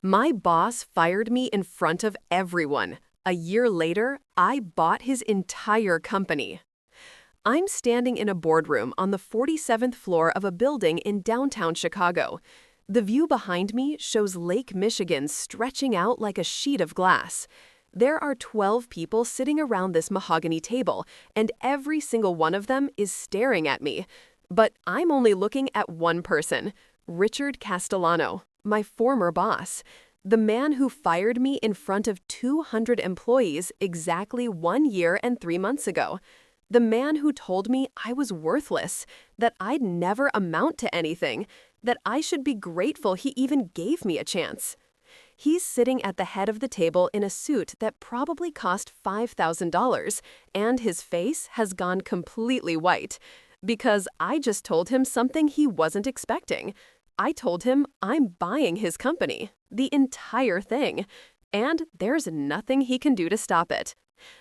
My boss fired me in front of everyone. A year later, I bought his entire company. I'm standing in a boardroom on the 47th floor of a building in downtown Chicago. The view behind me shows Lake Michigan stretching out like a sheet of glass. There are 12 people sitting around this mahogany table, and every single one of them is staring at me. But I'm only looking at one person, Richard Castellano, my former boss. The man who fired me in front of 200 employees exactly 1 year and 3 months ago. The man who told me I was worthless, that I'd never amount to anything, that I should be grateful he even gave me a chance. He's sitting at the head of the table in a suit that probably cost $5,000, and his face has gone completely white. Because I just told him something he wasn't expecting. I told him I'm buying his company, the entire thing, and there's nothing he can do to stop it.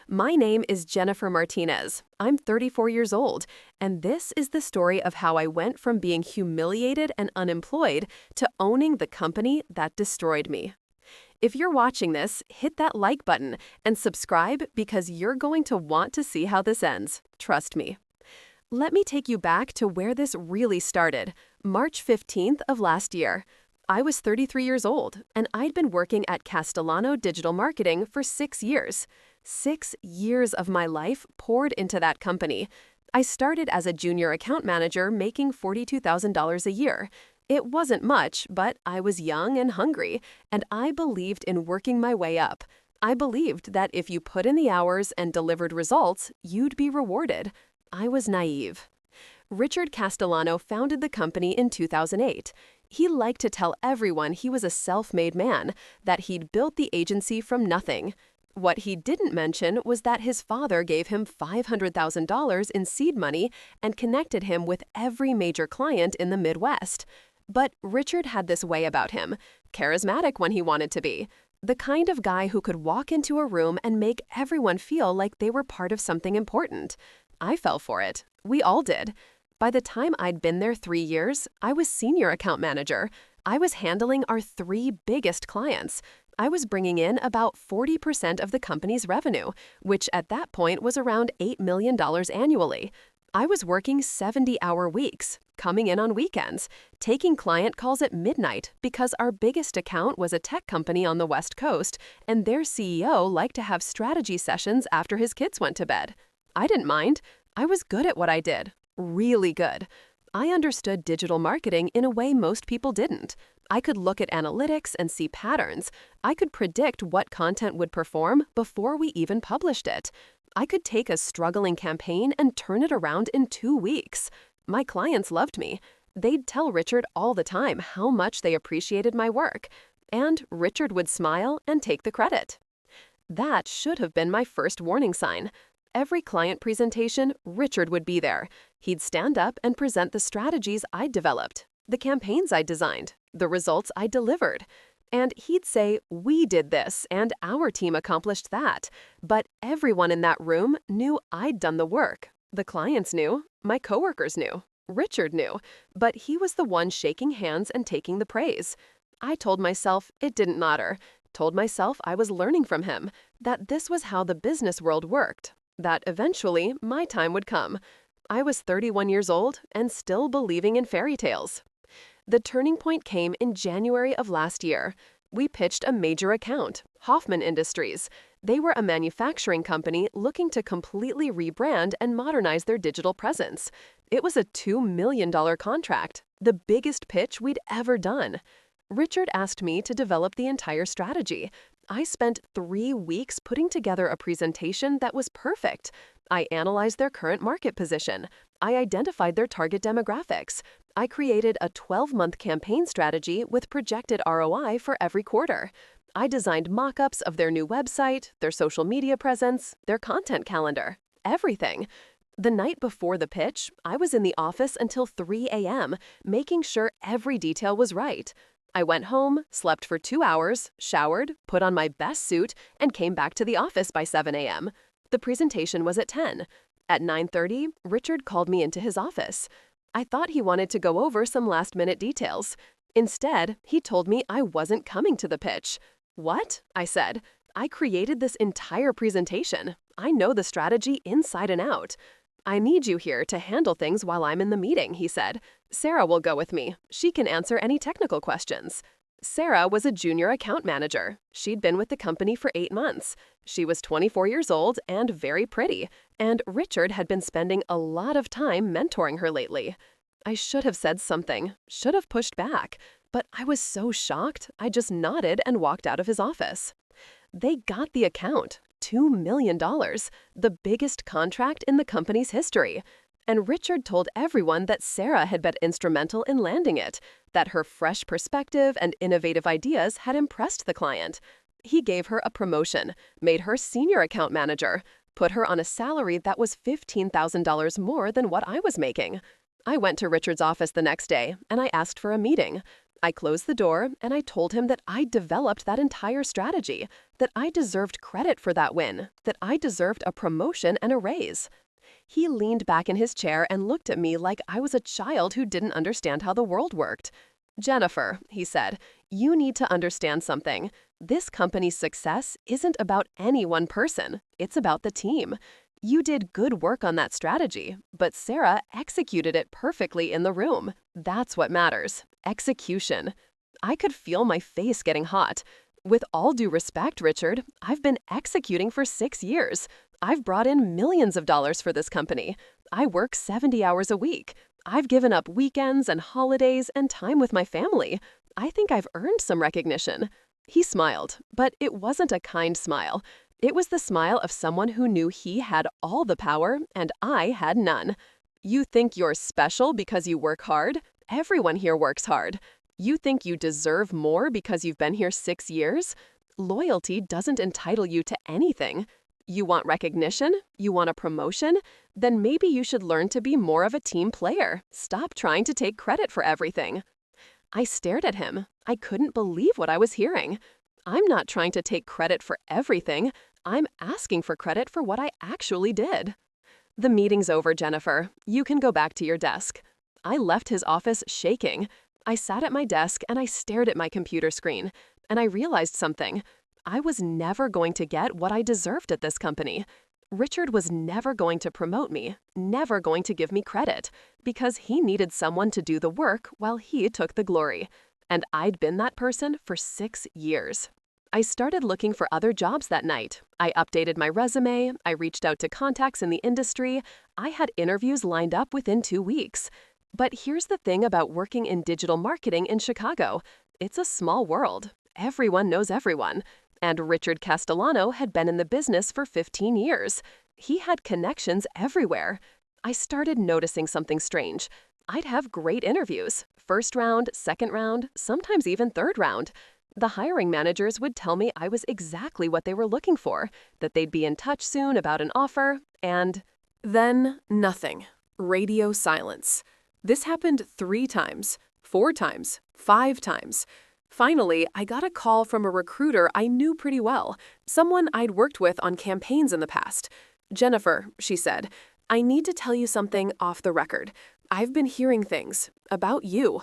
My name is Jennifer Martinez. I'm 34 years old, and this is the story of how I went from being humiliated and unemployed to owning the company that destroyed me. If you're watching this, hit that like button and subscribe because you're going to want to see how this ends. Trust me. Let me take you back to where this really started, March 15th of last year. I was 33 years old, and I'd been working at Castellano Digital Marketing for 6 years. 6 years of my life poured into that company. I started as a junior account manager making $42,000 a year. It wasn't much, but I was young and hungry, and I believed in working my way up. I believed that if you put in the hours and delivered results, you'd be rewarded. I was naive. Richard Castellano founded the company in 2008. He liked to tell everyone he was a self-made man, that he'd built the agency from nothing. What he didn't mention was that his father gave him $500,000 in seed money and connected him with every major client in the Midwest. But Richard had this way about him, charismatic when he wanted to be, the kind of guy who could walk into a room and make everyone feel like they were part of something important. I fell for it. We all did. By the time I'd been there 3 years, I was senior account manager. I was handling our 3 biggest clients. I was bringing in about 40% of the company's revenue, which at that point was around $8 million annually. I was working 70-hour weeks, coming in on weekends, taking client calls at midnight because our biggest account was a tech company on the West Coast, and their CEO liked to have strategy sessions after his kids went to bed. I didn't mind. I was good at what I did. Really good. I understood digital marketing in a way most people didn't. I could look at analytics and see patterns. I could predict what content would perform before we even published it. I could take a struggling campaign and turn it around in 2 weeks. My clients loved me. They'd tell Richard all the time how much they appreciated my work. And Richard would smile and take the credit. That should have been my first warning sign. Every client presentation, Richard would be there. He'd stand up and present the strategies I'd developed, the campaigns I'd designed, the results I delivered. And he'd say, "We did this, and our team accomplished that." But everyone in that room knew I'd done the work. The clients knew, my coworkers knew, Richard knew, but he was the one shaking hands and taking the praise. I told myself it didn't matter, told myself I was learning from him, that this was how the business world worked, that eventually my time would come. I was 31 years old and still believing in fairy tales. The turning point came in January of last year. We pitched a major account, Hoffman Industries. They were a manufacturing company looking to completely rebrand and modernize their digital presence. It was a $2 million contract, the biggest pitch we'd ever done. Richard asked me to develop the entire strategy. I spent 3 weeks putting together a presentation that was perfect. I analyzed their current market position. I identified their target demographics. I created a 12-month campaign strategy with projected ROI for every quarter. I designed mock-ups of their new website, their social media presence, their content calendar, everything. The night before the pitch, I was in the office until 3 a.m., making sure every detail was right. I went home, slept for 2 hours, showered, put on my best suit, and came back to the office by 7 a.m. The presentation was at 10. At 9:30, Richard called me into his office. I thought he wanted to go over some last-minute details. Instead, he told me I wasn't coming to the pitch. What? I said. I created this entire presentation. I know the strategy inside and out. I need you here to handle things while I'm in the meeting, he said. Sarah will go with me. She can answer any technical questions. Sarah was a junior account manager. She'd been with the company for 8 months. She was 24 years old and very pretty, and Richard had been spending a lot of time mentoring her lately. I should have said something, should have pushed back, but I was so shocked, I just nodded and walked out of his office. They got the account, $2 million, the biggest contract in the company's history. And Richard told everyone that Sarah had been instrumental in landing it, that her fresh perspective and innovative ideas had impressed the client. He gave her a promotion, made her senior account manager, put her on a salary that was $15,000 more than what I was making. I went to Richard's office the next day, and I asked for a meeting. I closed the door, and I told him that I developed that entire strategy, that I deserved credit for that win, that I deserved a promotion and a raise. He leaned back in his chair and looked at me like I was a child who didn't understand how the world worked. Jennifer, he said, you need to understand something. This company's success isn't about any one person. It's about the team. You did good work on that strategy, but Sarah executed it perfectly in the room. That's what matters. Execution. I could feel my face getting hot. With all due respect, Richard, I've been executing for 6 years. I've brought in millions of dollars for this company. I work 70 hours a week. I've given up weekends and holidays and time with my family. I think I've earned some recognition. He smiled, but it wasn't a kind smile. It was the smile of someone who knew he had all the power and I had none. You think you're special because you work hard? Everyone here works hard. You think you deserve more because you've been here 6 years? Loyalty doesn't entitle you to anything. You want recognition? You want a promotion? Then maybe you should learn to be more of a team player. Stop trying to take credit for everything. I stared at him. I couldn't believe what I was hearing. I'm not trying to take credit for everything. I'm asking for credit for what I actually did. The meeting's over, Jennifer. You can go back to your desk. I left his office shaking. I sat at my desk and I stared at my computer screen, and I realized something. I was never going to get what I deserved at this company. Richard was never going to promote me, never going to give me credit, because he needed someone to do the work while he took the glory. And I'd been that person for 6 years. I started looking for other jobs that night. I updated my resume, I reached out to contacts in the industry, I had interviews lined up within 2 weeks. But here's the thing about working in digital marketing in Chicago. It's a small world. Everyone knows everyone. And Richard Castellano had been in the business for 15 years. He had connections everywhere. I started noticing something strange. I'd have great interviews, first round, second round, sometimes even third round. The hiring managers would tell me I was exactly what they were looking for, that they'd be in touch soon about an offer, and then nothing. Radio silence. This happened 3 times, 4 times, 5 times. Finally, I got a call from a recruiter I knew pretty well, someone I'd worked with on campaigns in the past. Jennifer, she said, I need to tell you something off the record. I've been hearing things about you.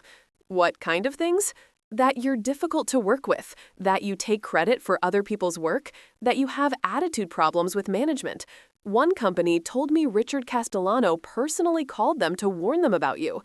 What kind of things? That you're difficult to work with, that you take credit for other people's work, that you have attitude problems with management. One company told me Richard Castellano personally called them to warn them about you.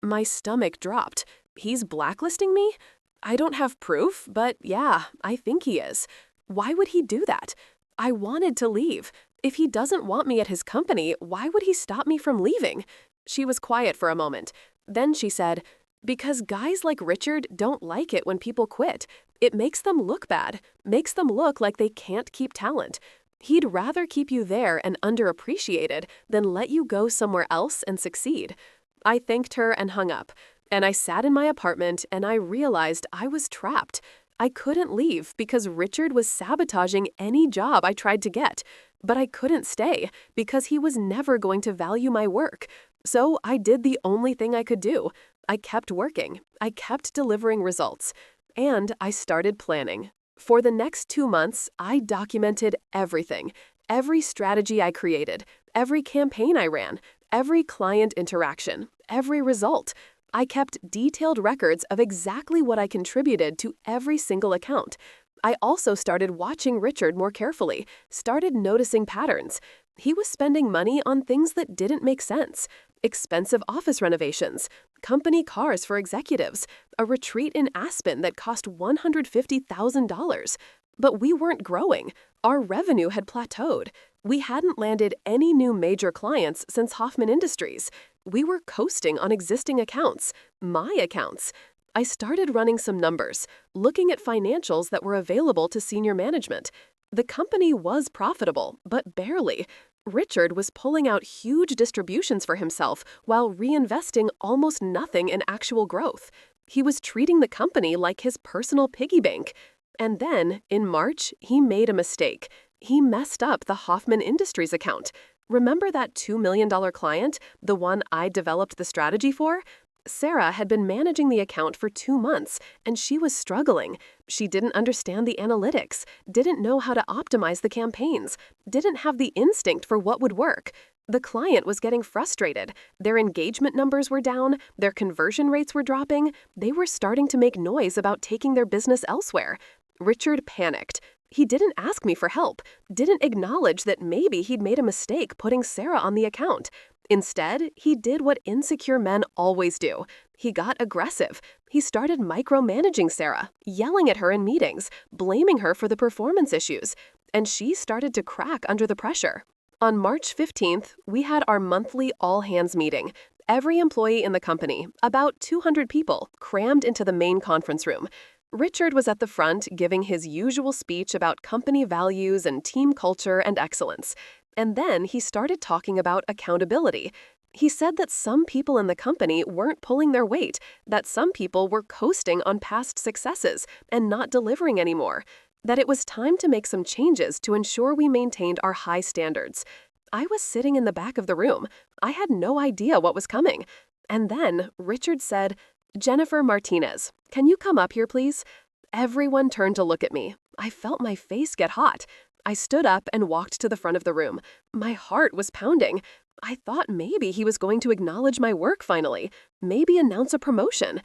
My stomach dropped. He's blacklisting me? I don't have proof, but yeah, I think he is. Why would he do that? I wanted to leave. If he doesn't want me at his company, why would he stop me from leaving? She was quiet for a moment. Then she said, because guys like Richard don't like it when people quit. It makes them look bad, makes them look like they can't keep talent. He'd rather keep you there and underappreciated than let you go somewhere else and succeed. I thanked her and hung up, and I sat in my apartment and I realized I was trapped. I couldn't leave because Richard was sabotaging any job I tried to get, but I couldn't stay because he was never going to value my work. So I did the only thing I could do. I kept working. I kept delivering results. And I started planning. For the next 2 months, I documented everything, every strategy I created, every campaign I ran, every client interaction, every result. I kept detailed records of exactly what I contributed to every single account. I also started watching Richard more carefully, started noticing patterns. He was spending money on things that didn't make sense. Expensive office renovations, company cars for executives, a retreat in Aspen that cost $150,000. But we weren't growing. Our revenue had plateaued. We hadn't landed any new major clients since Hoffman Industries. We were coasting on existing accounts, my accounts. I started running some numbers, looking at financials that were available to senior management. The company was profitable, but barely. Richard was pulling out huge distributions for himself while reinvesting almost nothing in actual growth. He was treating the company like his personal piggy bank. And then, in March, he made a mistake. He messed up the Hoffman Industries account. Remember that $2 million client, the one I developed the strategy for? Sarah had been managing the account for 2 months, and she was struggling. She didn't understand the analytics, didn't know how to optimize the campaigns, didn't have the instinct for what would work. The client was getting frustrated. Their engagement numbers were down, their conversion rates were dropping, they were starting to make noise about taking their business elsewhere. Richard panicked. He didn't ask me for help, didn't acknowledge that maybe he'd made a mistake putting Sarah on the account. Instead, he did what insecure men always do. He got aggressive. He started micromanaging Sarah, yelling at her in meetings, blaming her for the performance issues. And she started to crack under the pressure. On March 15th, we had our monthly all-hands meeting. Every employee in the company, about 200 people, crammed into the main conference room. Richard was at the front giving his usual speech about company values and team culture and excellence. And then he started talking about accountability. He said that some people in the company weren't pulling their weight, that some people were coasting on past successes and not delivering anymore, that it was time to make some changes to ensure we maintained our high standards. I was sitting in the back of the room. I had no idea what was coming. And then Richard said, "Jennifer Martinez, can you come up here, please?" Everyone turned to look at me. I felt my face get hot. I stood up and walked to the front of the room. My heart was pounding. I thought maybe he was going to acknowledge my work finally, maybe announce a promotion.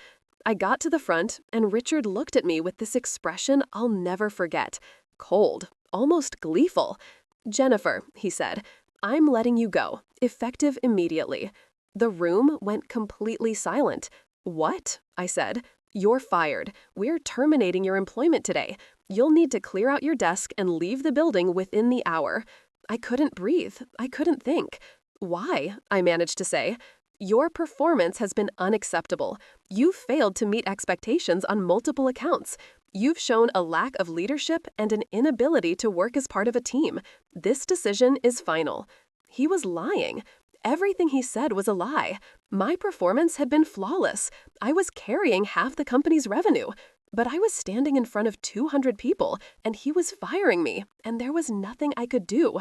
I got to the front, and Richard looked at me with this expression I'll never forget. Cold, almost gleeful. "Jennifer," he said, "I'm letting you go, effective immediately." The room went completely silent. "What?" I said. "You're fired. We're terminating your employment today. You'll need to clear out your desk and leave the building within the hour." I couldn't breathe. I couldn't think. "Why?" I managed to say. "Your performance has been unacceptable. You've failed to meet expectations on multiple accounts. You've shown a lack of leadership and an inability to work as part of a team. This decision is final." He was lying. Everything he said was a lie. My performance had been flawless. I was carrying half the company's revenue. But I was standing in front of 200 people, and he was firing me, and there was nothing I could do.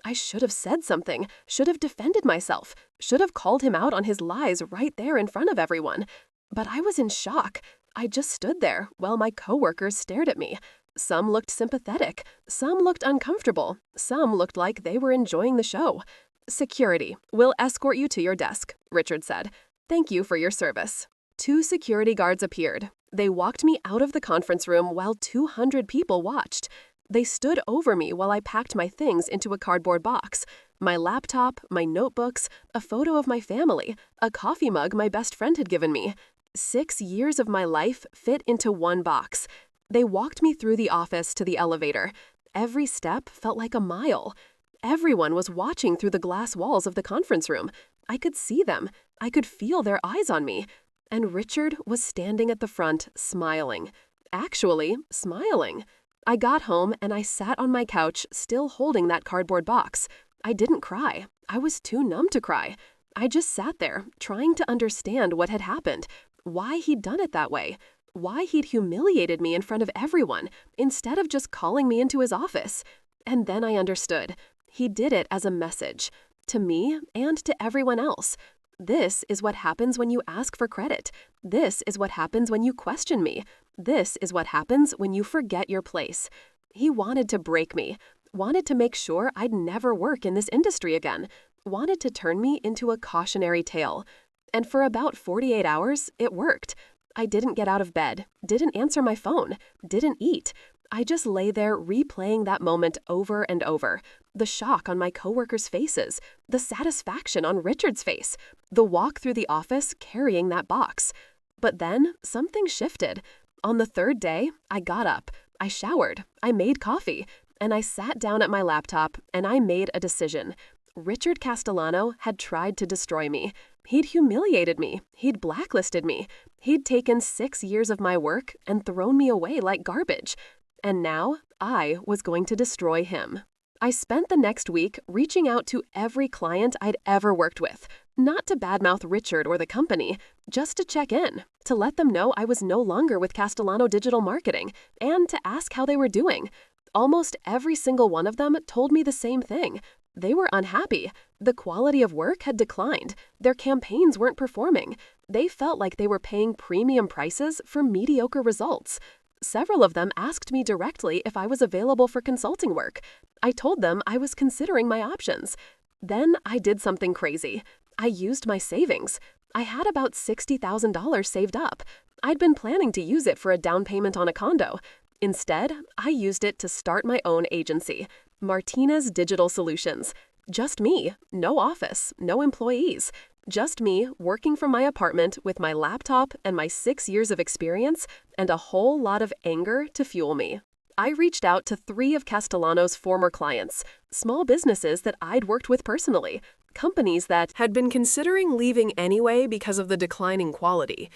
I should have said something, should have defended myself, should have called him out on his lies right there in front of everyone. But I was in shock. I just stood there while my coworkers stared at me. Some looked sympathetic, some looked uncomfortable, some looked like they were enjoying the show. "Security, we'll escort you to your desk," Richard said. "Thank you for your service." 2 security guards appeared. They walked me out of the conference room while 200 people watched. They stood over me while I packed my things into a cardboard box. My laptop, my notebooks, a photo of my family, a coffee mug my best friend had given me. 6 years of my life fit into one box. They walked me through the office to the elevator. Every step felt like a mile. Everyone was watching through the glass walls of the conference room. I could see them. I could feel their eyes on me. And Richard was standing at the front, smiling. Actually, smiling. I got home and I sat on my couch, still holding that cardboard box. I didn't cry. I was too numb to cry. I just sat there, trying to understand what had happened, why he'd done it that way, why he'd humiliated me in front of everyone, instead of just calling me into his office. And then I understood. He did it as a message, to me and to everyone else. This is what happens when you ask for credit. This is what happens when you question me. This is what happens when you forget your place. He wanted to break me, wanted to make sure I'd never work in this industry again, wanted to turn me into a cautionary tale. And for about 48 hours, it worked. I didn't get out of bed, didn't answer my phone, didn't eat. I just lay there replaying that moment over and over. The shock on my coworkers' faces, the satisfaction on Richard's face, the walk through the office carrying that box. But then something shifted. On the third day, I got up, I showered, I made coffee, and I sat down at my laptop and I made a decision. Richard Castellano had tried to destroy me. He'd humiliated me. He'd blacklisted me. He'd taken 6 years of my work and thrown me away like garbage. And now I was going to destroy him. I spent the next week reaching out to every client I'd ever worked with, not to badmouth Richard or the company, just to check in, to let them know I was no longer with Castellano Digital Marketing, and to ask how they were doing. Almost every single one of them told me the same thing. They were unhappy. The quality of work had declined. Their campaigns weren't performing. They felt like they were paying premium prices for mediocre results. Several of them asked me directly if I was available for consulting work. I told them I was considering my options. Then I did something crazy. I used my savings. I had about $60,000 saved up. I'd been planning to use it for a down payment on a condo. Instead, I used it to start my own agency, Martinez Digital Solutions. Just me, no office, no employees. Just me working from my apartment with my laptop and my 6 years of experience and a whole lot of anger to fuel me. I reached out to 3 of Castellano's former clients, small businesses that I'd worked with personally, companies that had been considering leaving anyway because of the declining quality.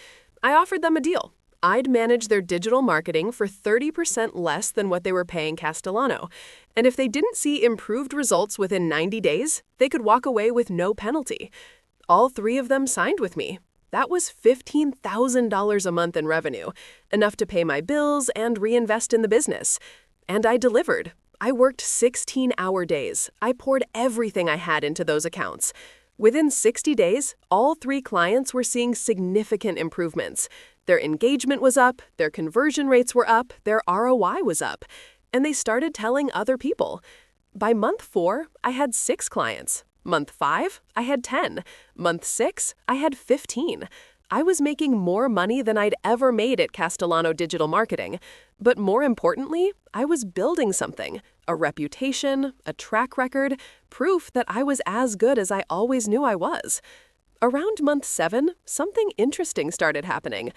I offered them a deal. I'd manage their digital marketing for 30% less than what they were paying Castellano. And if they didn't see improved results within 90 days, they could walk away with no penalty. All 3 of them signed with me. That was $15,000 a month in revenue, enough to pay my bills and reinvest in the business. And I delivered. I worked 16-hour days. I poured everything I had into those accounts. Within 60 days, all 3 clients were seeing significant improvements. Their engagement was up, their conversion rates were up, their ROI was up, and they started telling other people. By month 4, I had 6 clients. Month 5, I had 10. Month 6, I had 15. I was making more money than I'd ever made at Castellano Digital Marketing. But more importantly, I was building something, a reputation, a track record, proof that I was as good as I always knew I was. Around month 7, something interesting started happening.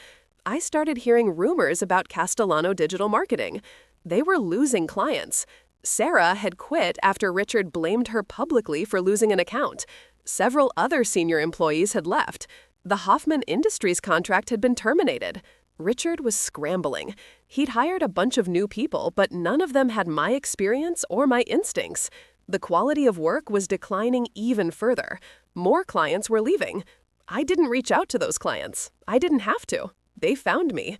I started hearing rumors about Castellano Digital Marketing. They were losing clients. Sarah had quit after Richard blamed her publicly for losing an account. Several other senior employees had left. The Hoffman Industries contract had been terminated. Richard was scrambling. He'd hired a bunch of new people, but none of them had my experience or my instincts. The quality of work was declining even further. More clients were leaving. I didn't reach out to those clients. I didn't have to. They found me.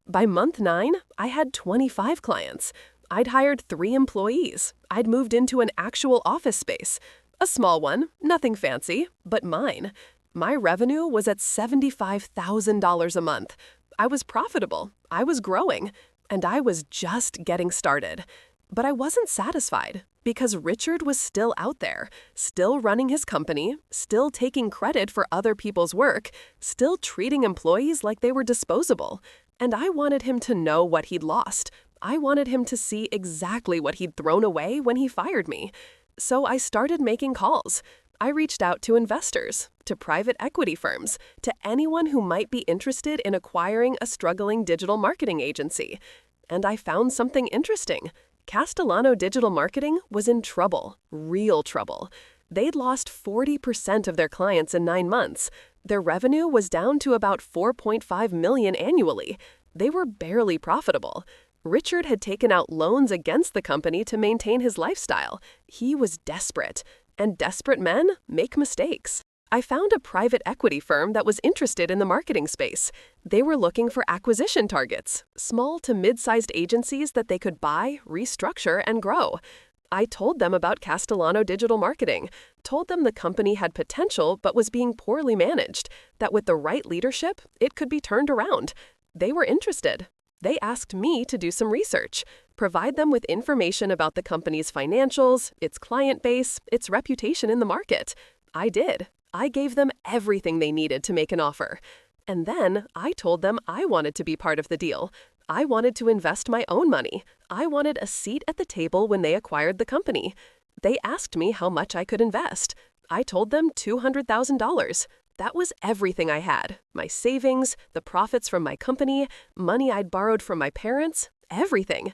By month 9, I had 25 clients. I'd hired 3 employees. I'd moved into an actual office space. A small one, nothing fancy, but mine. My revenue was at $75,000 a month. I was profitable. I was growing. And I was just getting started. But I wasn't satisfied because Richard was still out there, still running his company, still taking credit for other people's work, still treating employees like they were disposable. And I wanted him to know what he'd lost. I wanted him to see exactly what he'd thrown away when he fired me. So I started making calls. I reached out to investors, to private equity firms, to anyone who might be interested in acquiring a struggling digital marketing agency. And I found something interesting. Castellano Digital Marketing was in trouble, real trouble. They'd lost 40% of their clients in 9 months. Their revenue was down to about $4.5 million annually. They were barely profitable. Richard had taken out loans against the company to maintain his lifestyle. He was desperate, and desperate men make mistakes. I found a private equity firm that was interested in the marketing space. They were looking for acquisition targets, small to mid-sized agencies that they could buy, restructure, and grow. I told them about Castellano Digital Marketing, told them the company had potential but was being poorly managed, that with the right leadership, it could be turned around. They were interested. They asked me to do some research, provide them with information about the company's financials, its client base, its reputation in the market. I did. I gave them everything they needed to make an offer. And then I told them I wanted to be part of the deal. I wanted to invest my own money. I wanted a seat at the table when they acquired the company. They asked me how much I could invest. I told them $200,000. That was everything I had. My savings, the profits from my company, money I'd borrowed from my parents, everything.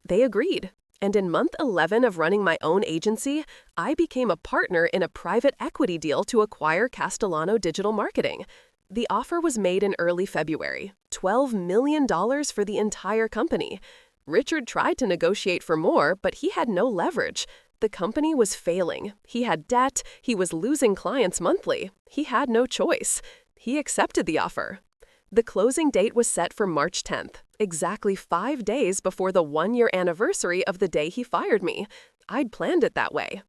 They agreed. And in month 11 of running my own agency, I became a partner in a private equity deal to acquire Castellano Digital Marketing. The offer was made in early February, $12 million for the entire company. Richard tried to negotiate for more, but he had no leverage. The company was failing. He had debt. He was losing clients monthly. He had no choice. He accepted the offer. The closing date was set for March 10th, exactly 5 days before the 1-year anniversary of the day he fired me. I'd planned it that way.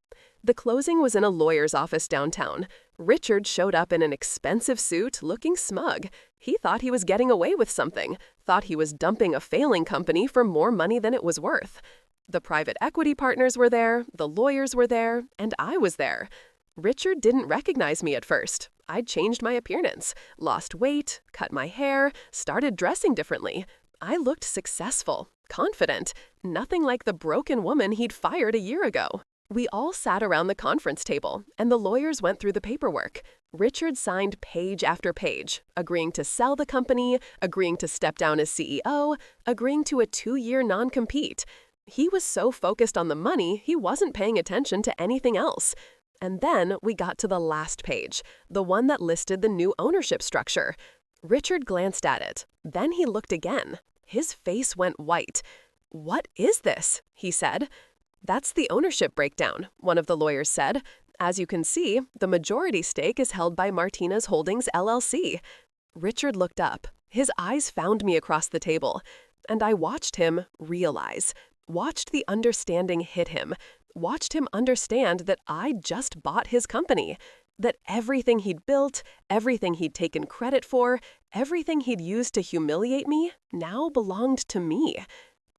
The closing was in a lawyer's office downtown. Richard showed up in an expensive suit, looking smug. He thought he was getting away with something, thought he was dumping a failing company for more money than it was worth. The private equity partners were there, the lawyers were there, and I was there. Richard didn't recognize me at first. I'd changed my appearance, lost weight, cut my hair, started dressing differently. I looked successful, confident, nothing like the broken woman he'd fired a year ago. We all sat around the conference table, and the lawyers went through the paperwork. Richard signed page after page, agreeing to sell the company, agreeing to step down as CEO, agreeing to a 2-year non-compete. He was so focused on the money, he wasn't paying attention to anything else. And then we got to the last page, the one that listed the new ownership structure. Richard glanced at it. Then he looked again. His face went white. "What is this?" he said. "That's the ownership breakdown," one of the lawyers said. "As you can see, the majority stake is held by Martinez Holdings, LLC. Richard looked up. His eyes found me across the table. And I watched him realize, watched the understanding hit him, watched him understand that I just bought his company, that everything he'd built, everything he'd taken credit for, everything he'd used to humiliate me, now belonged to me.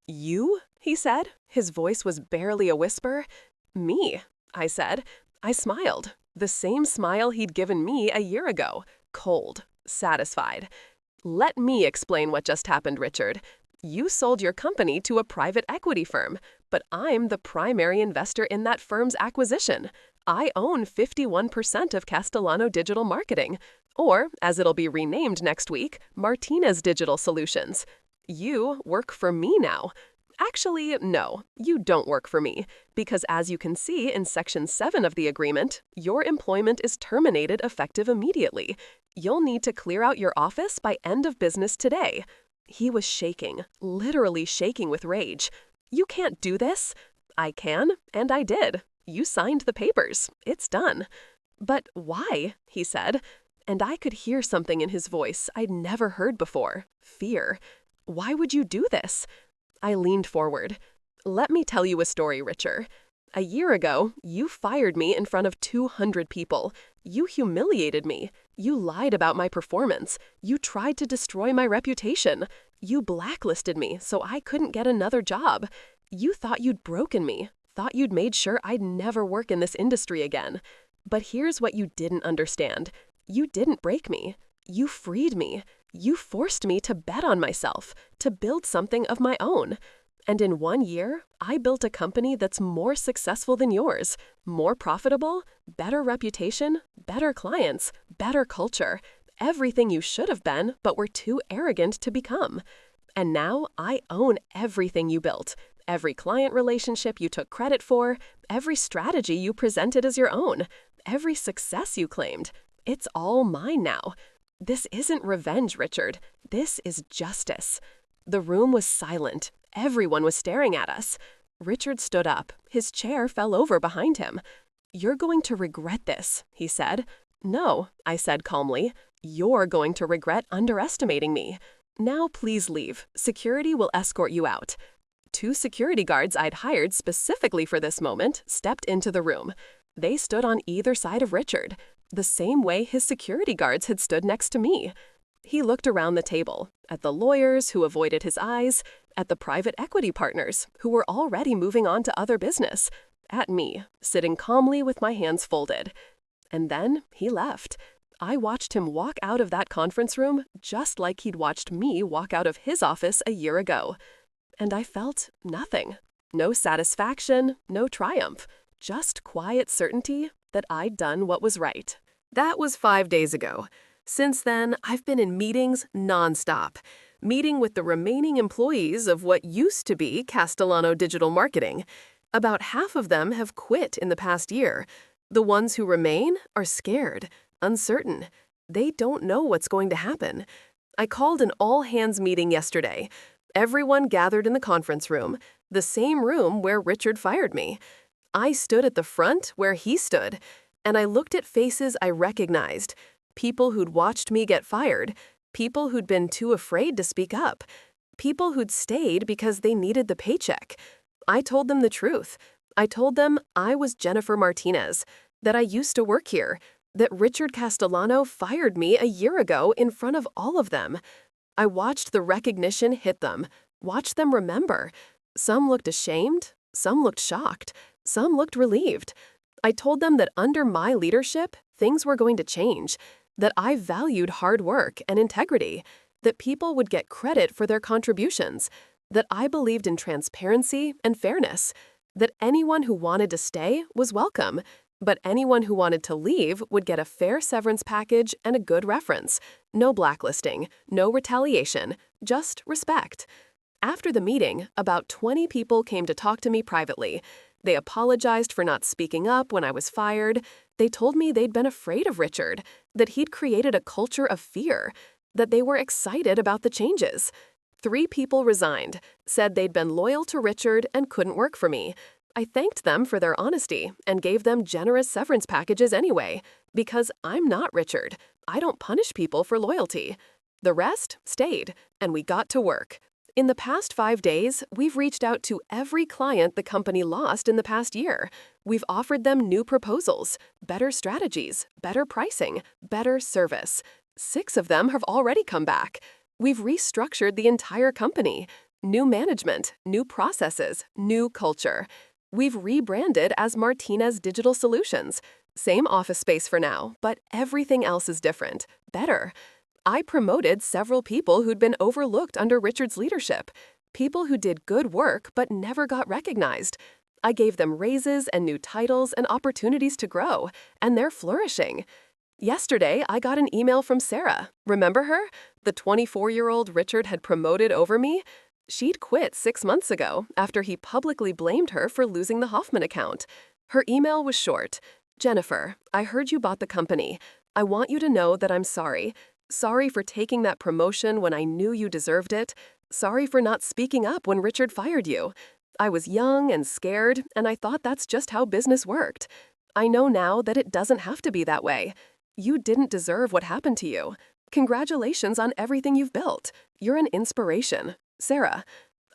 "You?" he said. His voice was barely a whisper. "Me," I said. I smiled. The same smile he'd given me a year ago. Cold, satisfied. "Let me explain what just happened, Richard. You sold your company to a private equity firm, but I'm the primary investor in that firm's acquisition. I own 51% of Castellano Digital Marketing, or, as it'll be renamed next week, Martinez Digital Solutions. You work for me now. Actually, no, you don't work for me, because as you can see in Section 7 of the agreement, your employment is terminated effective immediately. You'll need to clear out your office by end of business today." He was shaking, literally shaking with rage. "You can't do this." "I can, and I did. You signed the papers. It's done." "But why?" he said. And I could hear something in his voice I'd never heard before. Fear. "Why would you do this?" I leaned forward. "Let me tell you a story, Richard. A year ago, you fired me in front of 200 people. You humiliated me. You lied about my performance. You tried to destroy my reputation. You blacklisted me so I couldn't get another job. You thought you'd broken me, thought you'd made sure I'd never work in this industry again. But here's what you didn't understand. You didn't break me. You freed me. You forced me to bet on myself, to build something of my own. And in 1 year, I built a company that's more successful than yours, more profitable, better reputation, better clients, better culture, everything you should have been but were too arrogant to become. And now I own everything you built, every client relationship you took credit for, every strategy you presented as your own, every success you claimed. It's all mine now. This isn't revenge, Richard. This is justice." The room was silent. Everyone was staring at us. Richard stood up. His chair fell over behind him. "You're going to regret this," he said. "No," I said calmly. "You're going to regret underestimating me. Now please leave. Security will escort you out." 2 security guards I'd hired specifically for this moment stepped into the room. They stood on either side of Richard, the same way his security guards had stood next to me. He looked around the table, at the lawyers who avoided his eyes, at the private equity partners who were already moving on to other business, at me, sitting calmly with my hands folded. And then he left. I watched him walk out of that conference room just like he'd watched me walk out of his office a year ago. And I felt nothing. No satisfaction, no triumph. Just quiet certainty that I'd done what was right. That was 5 days ago. Since then, I've been in meetings nonstop, meeting with the remaining employees of what used to be Castellano Digital Marketing. About half of them have quit in the past year. The ones who remain are scared, uncertain. They don't know what's going to happen. I called an all-hands meeting yesterday. Everyone gathered in the conference room, the same room where Richard fired me. I stood at the front where he stood, and I looked at faces I recognized. People who'd watched me get fired, people who'd been too afraid to speak up, people who'd stayed because they needed the paycheck. I told them the truth. I told them I was Jennifer Martinez, that I used to work here, that Richard Castellano fired me a year ago in front of all of them. I watched the recognition hit them, watched them remember. Some looked ashamed, some looked shocked, some looked relieved. I told them that under my leadership, things were going to change, that I valued hard work and integrity, that people would get credit for their contributions, that I believed in transparency and fairness, that anyone who wanted to stay was welcome, but anyone who wanted to leave would get a fair severance package and a good reference. No blacklisting, no retaliation, just respect. After the meeting, about 20 people came to talk to me privately. They apologized for not speaking up when I was fired. They told me they'd been afraid of Richard, that he'd created a culture of fear, that they were excited about the changes. 3 people resigned, said they'd been loyal to Richard and couldn't work for me. I thanked them for their honesty and gave them generous severance packages anyway, because I'm not Richard. I don't punish people for loyalty. The rest stayed, and we got to work. In the past 5 days, we've reached out to every client the company lost in the past year. We've offered them new proposals, better strategies, better pricing, better service. 6 of them have already come back. We've restructured the entire company. New management, new processes, new culture. We've rebranded as Martinez Digital Solutions. Same office space for now, but everything else is different, better. I promoted several people who'd been overlooked under Richard's leadership, people who did good work but never got recognized. I gave them raises and new titles and opportunities to grow, and they're flourishing. Yesterday, I got an email from Sarah. Remember her? The 24-year-old Richard had promoted over me? She'd quit 6 months ago after he publicly blamed her for losing the Hoffman account. Her email was short. Jennifer, I heard you bought the company. I want you to know that I'm sorry. Sorry for taking that promotion when I knew you deserved it. Sorry for not speaking up when Richard fired you. I was young and scared, and I thought that's just how business worked. I know now that it doesn't have to be that way. You didn't deserve what happened to you. Congratulations on everything you've built. You're an inspiration. Sarah.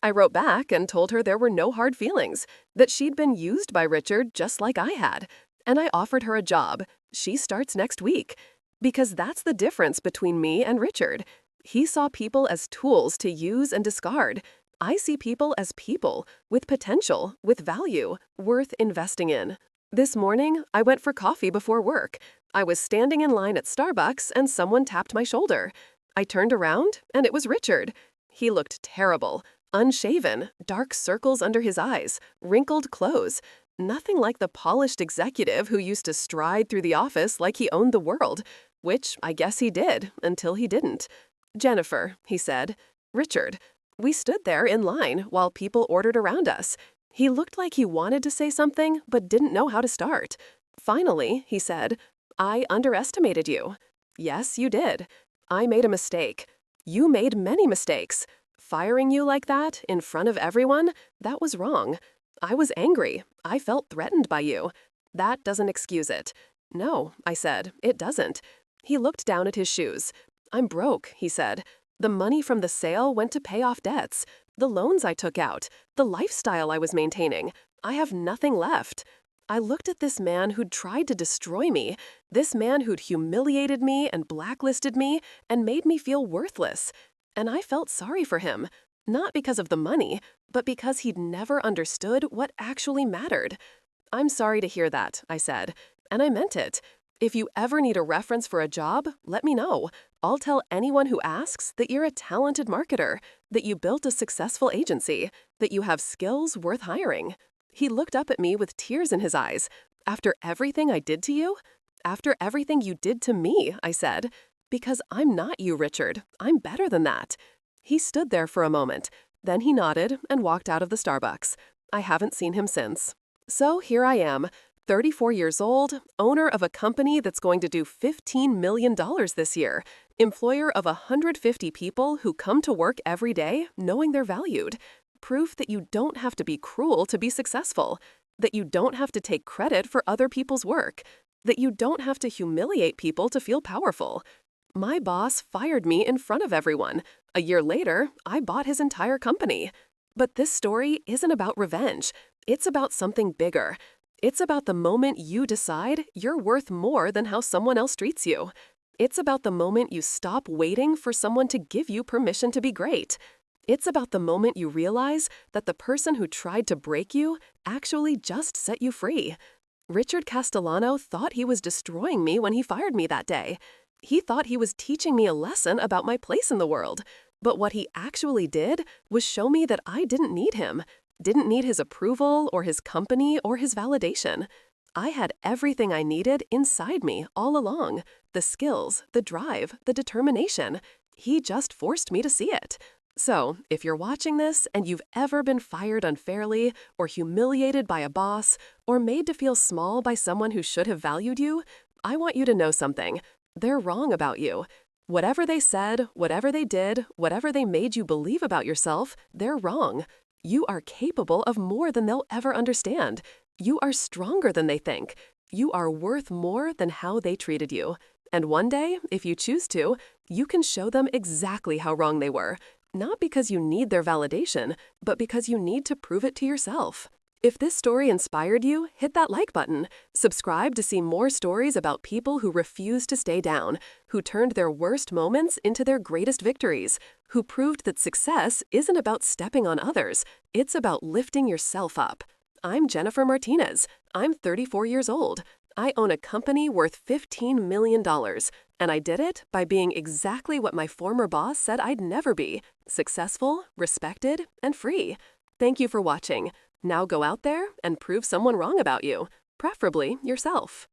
I wrote back and told her there were no hard feelings, that she'd been used by Richard just like I had. And I offered her a job. She starts next week. Because that's the difference between me and Richard. He saw people as tools to use and discard. I see people as people, with potential, with value, worth investing in. This morning, I went for coffee before work. I was standing in line at Starbucks and someone tapped my shoulder. I turned around and it was Richard. He looked terrible, unshaven, dark circles under his eyes, wrinkled clothes. Nothing like the polished executive who used to stride through the office like he owned the world, which I guess he did until he didn't. Jennifer, he said. Richard. We stood there in line while people ordered around us. He looked like he wanted to say something but didn't know how to start. Finally, he said, I underestimated you. Yes, you did. I made a mistake. You made many mistakes. Firing you like that, in front of everyone, that was wrong. I was angry. I felt threatened by you. That doesn't excuse it. No, I said, it doesn't. He looked down at his shoes. I'm broke, he said. The money from the sale went to pay off debts, the loans I took out, the lifestyle I was maintaining. I have nothing left. I looked at this man who'd tried to destroy me, this man who'd humiliated me and blacklisted me and made me feel worthless. And I felt sorry for him, not because of the money, but because he'd never understood what actually mattered. I'm sorry to hear that, I said, and I meant it. If you ever need a reference for a job, let me know. I'll tell anyone who asks that you're a talented marketer, that you built a successful agency, that you have skills worth hiring. He looked up at me with tears in his eyes. After everything I did to you? After everything you did to me, I said. Because I'm not you, Richard. I'm better than that. He stood there for a moment. Then he nodded and walked out of the Starbucks. I haven't seen him since. So here I am, 34 years old, owner of a company that's going to do $15 million this year, employer of 150 people who come to work every day knowing they're valued. Proof that you don't have to be cruel to be successful, that you don't have to take credit for other people's work, that you don't have to humiliate people to feel powerful. My boss fired me in front of everyone. A year later, I bought his entire company. But this story isn't about revenge. It's about something bigger. It's about the moment you decide you're worth more than how someone else treats you. It's about the moment you stop waiting for someone to give you permission to be great. It's about the moment you realize that the person who tried to break you actually just set you free. Richard Castellano thought he was destroying me when he fired me that day. He thought he was teaching me a lesson about my place in the world. But what he actually did was show me that I didn't need him, didn't need his approval or his company or his validation. I had everything I needed inside me all along. The skills, the drive, the determination. He just forced me to see it. So, if you're watching this and you've ever been fired unfairly or humiliated by a boss or made to feel small by someone who should have valued you, I want you to know something. They're wrong about you. Whatever they said, whatever they did, whatever they made you believe about yourself, they're wrong. You are capable of more than they'll ever understand. You are stronger than they think. You are worth more than how they treated you. And one day, if you choose to, you can show them exactly how wrong they were. Not because you need their validation, but because you need to prove it to yourself. If this story inspired you, hit that like button. Subscribe to see more stories about people who refused to stay down, who turned their worst moments into their greatest victories, who proved that success isn't about stepping on others, it's about lifting yourself up. I'm Jennifer Martinez. I'm 34 years old. I own a company worth $15 million, and I did it by being exactly what my former boss said I'd never be: successful, respected, and free. Thank you for watching. Now go out there and prove someone wrong about you, preferably yourself.